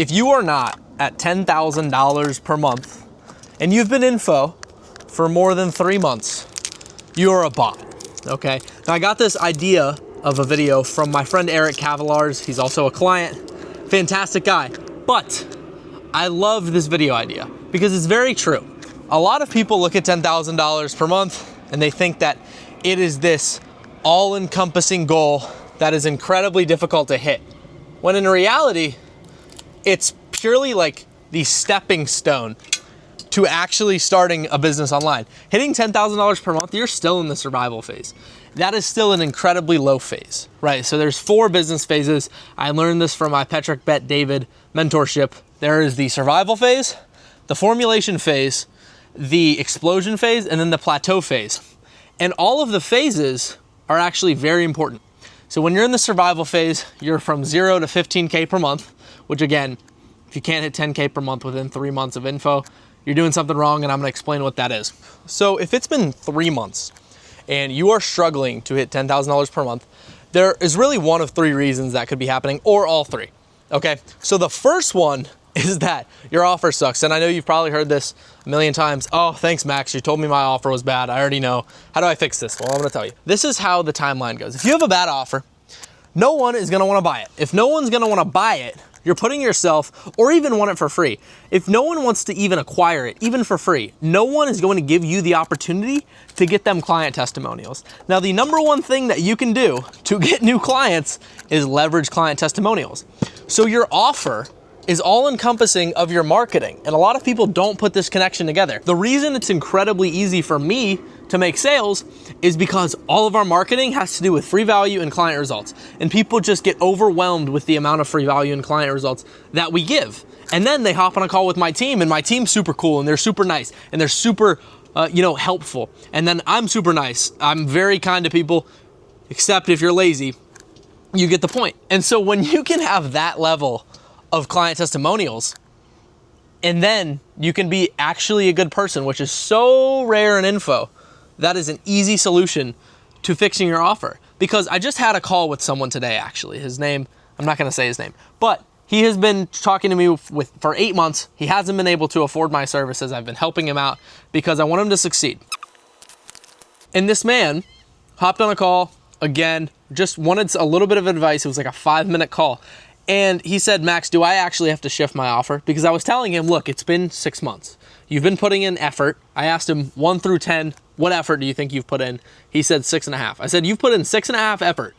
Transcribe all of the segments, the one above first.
If you are not at $10,000 per month and you've been info for more than 3 months, you're a bot, okay? Now I got this idea of a video from my friend Eric Cavallars. He's also a client, fantastic guy. But I love this video idea because it's very true. A lot of people look at $10,000 per month and they think that it is this all-encompassing goal that is incredibly difficult to hit. When in reality, it's purely like the stepping stone to actually starting a business online. Hitting $10,000 per month, you're still in the survival phase. That is still an incredibly low phase, right? So there's 4 business phases. I learned this from my Patrick Bet David mentorship. There is the survival phase, the formulation phase, the explosion phase, and then the plateau phase. And all of the phases are actually very important. So when you're in the survival phase, you're from 0 to 15K per month, which again, if you can't hit 10K per month within 3 months of info, you're doing something wrong, and I'm gonna explain what that is. So if it's been 3 months and you are struggling to hit $10,000 per month, there is really one of 3 reasons that could be happening, or all 3, okay? So the first one is that your offer sucks. And I know you've probably heard this a million times. Oh, thanks, Max. You told me my offer was bad. I already know. How do I fix this? Well, I'm gonna tell you. This is how the timeline goes. If you have a bad offer, no one is gonna wanna buy it. If no one's gonna wanna buy it, you're putting yourself, or even want it for free. If no one wants to even acquire it, even for free, no one is going to give you the opportunity to get them client testimonials. Now, the number one thing that you can do to get new clients is leverage client testimonials. So your offer is all encompassing of your marketing. And a lot of people don't put this connection together. The reason it's incredibly easy for me to make sales is because all of our marketing has to do with free value and client results. And people just get overwhelmed with the amount of free value and client results that we give. And then they hop on a call with my team, and my team's super cool and they're super nice and they're super helpful. And then I'm super nice. I'm very kind to people, except if you're lazy. You get the point. And so when you can have that level of client testimonials, and then you can be actually a good person, which is so rare in info, that is an easy solution to fixing your offer. Because I just had a call with someone today, actually. His name, I'm not gonna say his name, but he has been talking to me for 8 months. He hasn't been able to afford my services. I've been helping him out because I want him to succeed. And this man hopped on a call, again, just wanted a little bit of advice. It was like a 5-minute call. And he said, Max, do I actually have to shift my offer? Because I was telling him, look, it's been 6 months. You've been putting in effort. I asked him 1 through 10, what effort do you think you've put in? He said 6.5. I said, you've put in 6.5 effort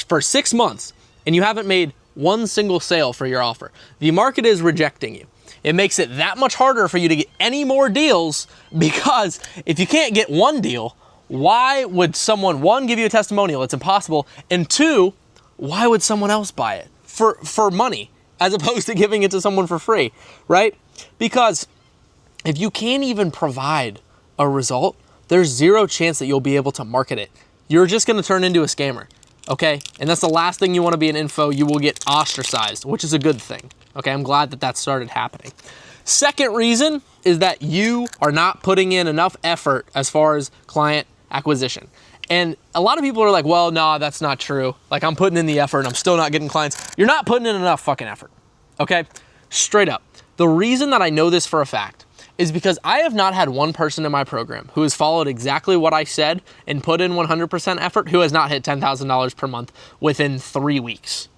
for 6 months and you haven't made one single sale for your offer. The market is rejecting you. It makes it that much harder for you to get any more deals, because if you can't get one deal, why would someone, 1, give you a testimonial? It's impossible. And 2, why would someone else buy it for money as opposed to giving it to someone for free, right? Because if you can't even provide a result, there's 0 chance that you'll be able to market it. You're just gonna turn into a scammer, okay? And that's the last thing you wanna be in info. You will get ostracized, which is a good thing, okay? I'm glad that started happening. Second reason is that you are not putting in enough effort as far as client acquisition. And a lot of people are like, well, no, that's not true. Like, I'm putting in the effort and I'm still not getting clients. You're not putting in enough fucking effort, okay? Straight up. The reason that I know this for a fact is because I have not had one person in my program who has followed exactly what I said and put in 100% effort who has not hit $10,000 per month within 3 weeks.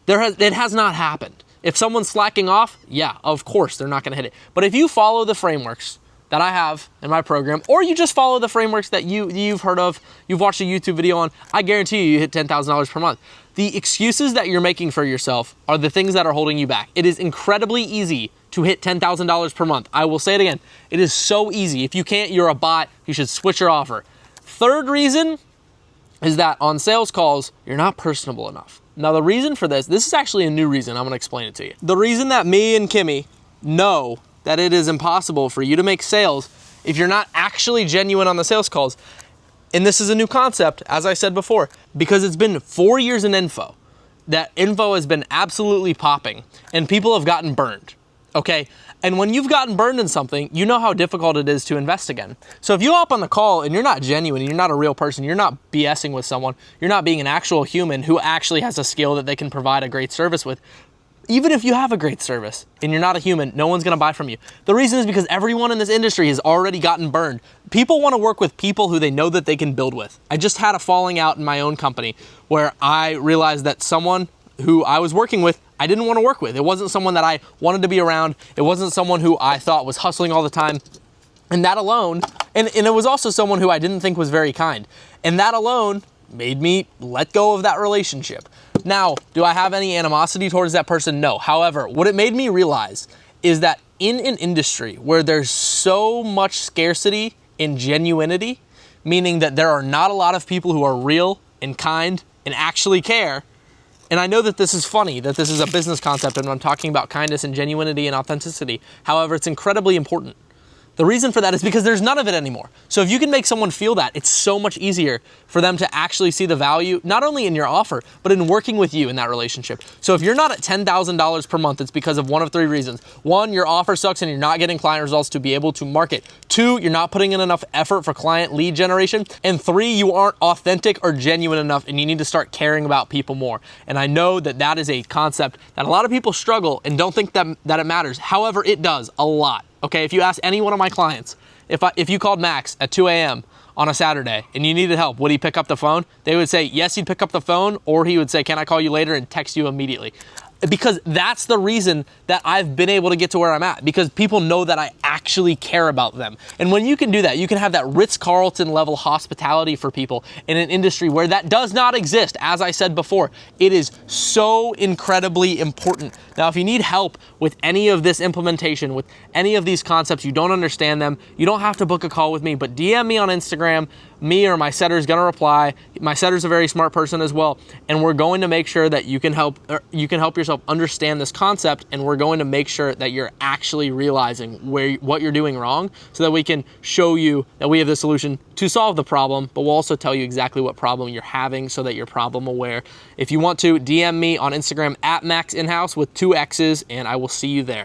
It has not happened. If someone's slacking off, yeah, of course, they're not gonna hit it. But if you follow the frameworks that I have in my program, or you just follow the frameworks that you've heard of, you've watched a YouTube video on, I guarantee you hit $10,000 per month. The excuses that you're making for yourself are the things that are holding you back. It is incredibly easy to hit $10,000 per month. I will say it again. It is so easy. If you can't, you're a bot. You should switch your offer. Third reason is that on sales calls, you're not personable enough. Now, the reason for this is actually a new reason. I'm gonna explain it to you. The reason that me and Kimmy know that it is impossible for you to make sales if you're not actually genuine on the sales calls. And this is a new concept, as I said before, because it's been 4 years in info. That info has been absolutely popping and people have gotten burned, okay? And when you've gotten burned in something, you know how difficult it is to invest again. So if you hop on the call and you're not genuine, you're not a real person, you're not BSing with someone, you're not being an actual human who actually has a skill that they can provide a great service with, Even if you have a great service and you're not a human, no one's gonna buy from you. The reason is because everyone in this industry has already gotten burned. People wanna work with people who they know that they can build with. I just had a falling out in my own company where I realized that someone who I was working with, I didn't wanna work with. It wasn't someone that I wanted to be around. It wasn't someone who I thought was hustling all the time. And that alone, and it was also someone who I didn't think was very kind. And that alone made me let go of that relationship. Now, do I have any animosity towards that person? No. However, what it made me realize is that in an industry where there's so much scarcity in genuinity, meaning that there are not a lot of people who are real and kind and actually care, and I know that this is funny, that this is a business concept and I'm talking about kindness and genuinity and authenticity. However, it's incredibly important. The reason for that is because there's none of it anymore. So if you can make someone feel that, it's so much easier for them to actually see the value, not only in your offer, but in working with you in that relationship. So if you're not at $10,000 per month, it's because of one of three reasons. One, your offer sucks and you're not getting client results to be able to market. Two, you're not putting in enough effort for client lead generation. And three, you aren't authentic or genuine enough and you need to start caring about people more. And I know that that is a concept that a lot of people struggle and don't think that it matters. However, it does a lot. Okay, if you ask any one of my clients, if you called Max at 2 a.m. on a Saturday and you needed help, would he pick up the phone? They would say, yes, he'd pick up the phone, or he would say, can I call you later, and text you immediately. Because that's the reason that I've been able to get to where I'm at, because people know that I actually care about them. And when you can do that, you can have that Ritz-Carlton level hospitality for people in an industry where that does not exist. As I said before, it is so incredibly important. Now, if you need help with any of this implementation, with any of these concepts, you don't understand them, you don't have to book a call with me, but DM me on Instagram. Me or my setter is gonna reply. My setter's a very smart person as well, and we're going to make sure that you can help yourself understand this concept, and we're going to make sure that you're actually realizing what you're doing wrong, so that we can show you that we have the solution to solve the problem, but we'll also tell you exactly what problem you're having so that you're problem aware. If you want to, DM me on Instagram at MaxInhouse with 2 X's, and I will see you there.